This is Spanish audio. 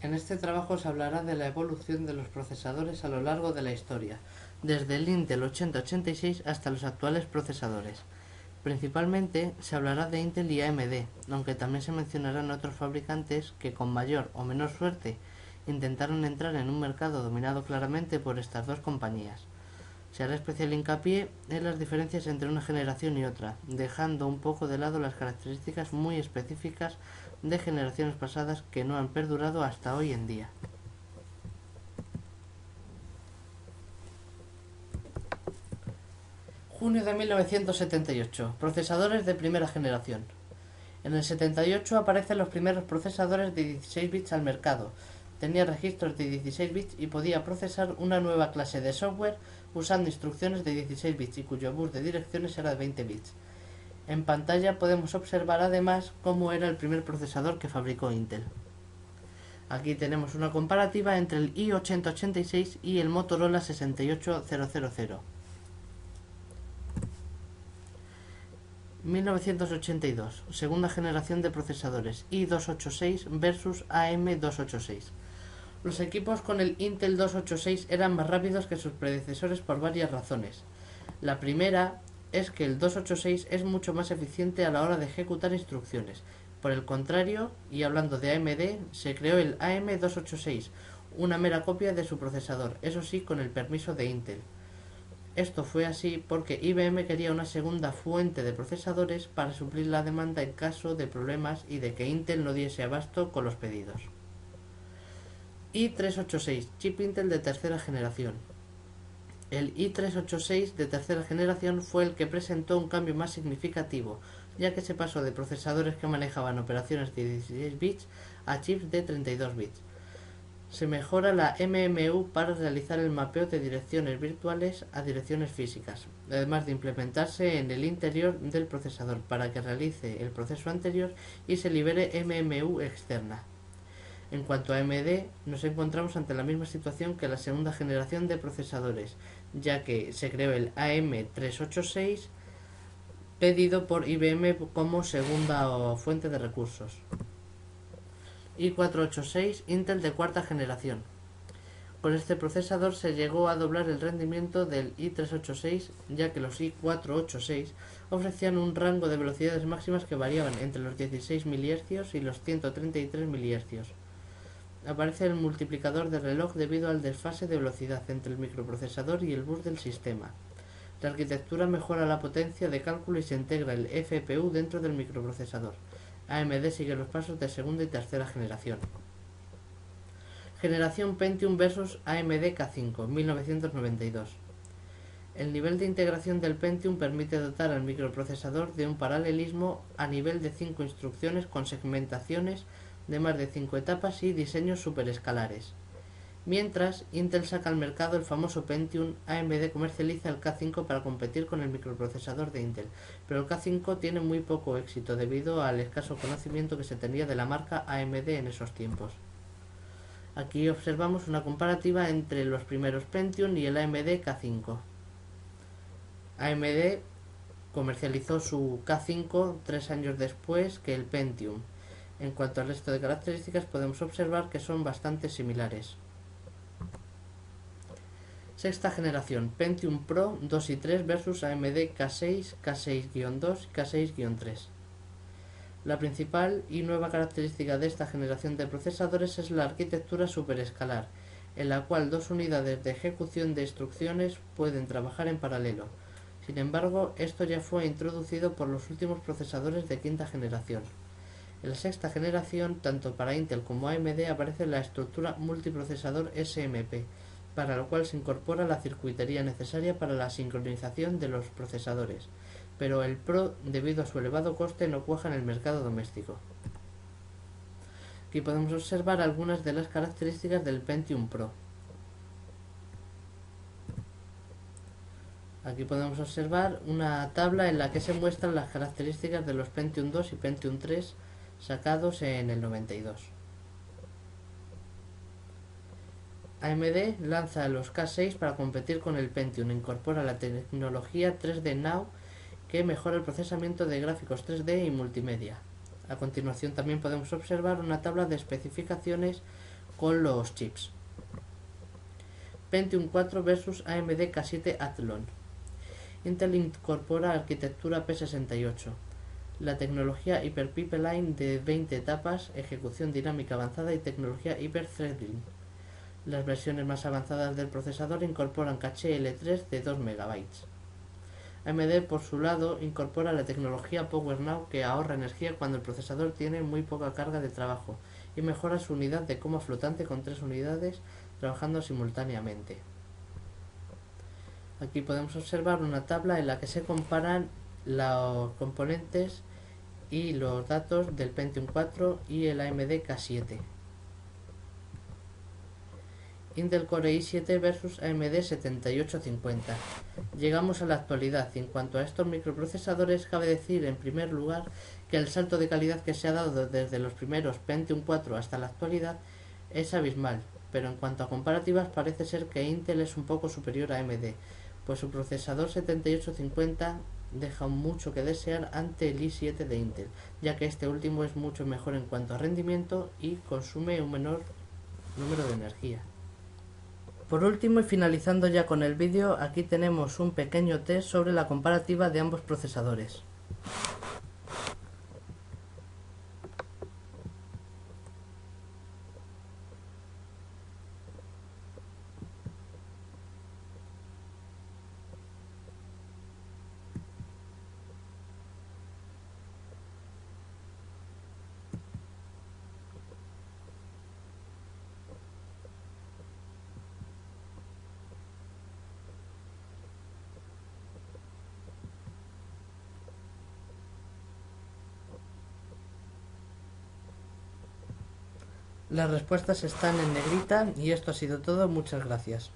En este trabajo se hablará de la evolución de los procesadores a lo largo de la historia, desde el Intel 8086 hasta los actuales procesadores. Principalmente se hablará de Intel y AMD, aunque también se mencionarán otros fabricantes que con mayor o menor suerte intentaron entrar en un mercado dominado claramente por estas dos compañías. Se hará especial hincapié en las diferencias entre una generación y otra, dejando un poco de lado las características muy específicas de generaciones pasadas que no han perdurado hasta hoy en día. Junio de 1978. Procesadores de primera generación. En el 78 aparecen los primeros procesadores de 16 bits al mercado. Tenía registros de 16 bits y podía procesar una nueva clase de software usando instrucciones de 16 bits y cuyo bus de direcciones era de 20 bits. En pantalla podemos observar además cómo era el primer procesador que fabricó Intel. Aquí tenemos una comparativa entre el i8086 y el Motorola 68000. 1982. Segunda generación de procesadores i286 versus AM286. Los equipos con el Intel 286 eran más rápidos que sus predecesores por varias razones. La primera es que el 286 es mucho más eficiente a la hora de ejecutar instrucciones. Por el contrario, y hablando de AMD, se creó el AM286, una mera copia de su procesador, eso sí con el permiso de Intel. Esto fue así porque IBM quería una segunda fuente de procesadores para suplir la demanda en caso de problemas y de que Intel no diese abasto con los pedidos. i386, chip Intel de tercera generación. El i386 de tercera generación fue el que presentó un cambio más significativo, ya que se pasó de procesadores que manejaban operaciones de 16 bits a chips de 32 bits. Se mejora la MMU para realizar el mapeo de direcciones virtuales a direcciones físicas, además de implementarse en el interior del procesador para que realice el proceso anterior y se libere MMU externa. En cuanto a AMD, nos encontramos ante la misma situación que la segunda generación de procesadores, ya que se creó el AM386 pedido por IBM como segunda fuente de recursos. i486 Intel de cuarta generación. Con este procesador se llegó a doblar el rendimiento del i386, ya que los i486 ofrecían un rango de velocidades máximas que variaban entre los 16 MHz y los 133 MHz. Aparece el multiplicador de reloj debido al desfase de velocidad entre el microprocesador y el bus del sistema. La arquitectura mejora la potencia de cálculo y se integra el FPU dentro del microprocesador. AMD sigue los pasos de segunda y tercera generación. Generación Pentium versus AMD K5, 1992. El nivel de integración del Pentium permite dotar al microprocesador de un paralelismo a nivel de 5 instrucciones con segmentaciones de más de 5 etapas y diseños superescalares. Mientras, Intel saca al mercado el famoso Pentium, AMD comercializa el K5 para competir con el microprocesador de Intel, pero el K5 tiene muy poco éxito debido al escaso conocimiento que se tenía de la marca AMD en esos tiempos. Aquí observamos una comparativa entre los primeros Pentium y el AMD K5. AMD comercializó su K5 3 años después que el Pentium. En cuanto al resto de características podemos observar que son bastante similares. Sexta generación, Pentium Pro 2 y 3 versus AMD K6, K6-2 y K6-3. La principal y nueva característica de esta generación de procesadores es la arquitectura superescalar, en la cual dos unidades de ejecución de instrucciones pueden trabajar en paralelo. Sin embargo, esto ya fue introducido por los últimos procesadores de quinta generación. En la sexta generación, tanto para Intel como AMD aparece la estructura multiprocesador SMP, para lo cual se incorpora la circuitería necesaria para la sincronización de los procesadores, pero el Pro, debido a su elevado coste, no cuaja en el mercado doméstico. Aquí podemos observar algunas de las características del Pentium Pro. Aquí podemos observar una tabla en la que se muestran las características de los Pentium 2 y Pentium 3 sacados en el 92. AMD lanza los K6 para competir con el Pentium e incorpora la tecnología 3D Now que mejora el procesamiento de gráficos 3D y multimedia. A continuación también podemos observar una tabla de especificaciones con los chips. Pentium 4 versus AMD K7 Athlon. Intel incorpora arquitectura P68. La tecnología Hyper Pipeline de 20 etapas, ejecución dinámica avanzada y tecnología Hyper Threading. Las versiones más avanzadas del procesador incorporan caché L3 de 2 MB. AMD, por su lado, incorpora la tecnología PowerNow, que ahorra energía cuando el procesador tiene muy poca carga de trabajo y mejora su unidad de coma flotante con 3 unidades trabajando simultáneamente. Aquí podemos observar una tabla en la que se comparan los componentes y los datos del Pentium 4 y el AMD K7. Intel Core i7 versus AMD 7850. Llegamos a la actualidad y en cuanto a estos microprocesadores cabe decir en primer lugar que el salto de calidad que se ha dado desde los primeros Pentium 4 hasta la actualidad es abismal, pero en cuanto a comparativas parece ser que Intel es un poco superior a AMD, pues su procesador 7850 deja mucho que desear ante el i7 de Intel, ya que este último es mucho mejor en cuanto a rendimiento y consume un menor número de energía. Por último y finalizando ya con el vídeo, aquí tenemos un pequeño test sobre la comparativa de ambos procesadores. Las respuestas están en negrita y esto ha sido todo, muchas gracias.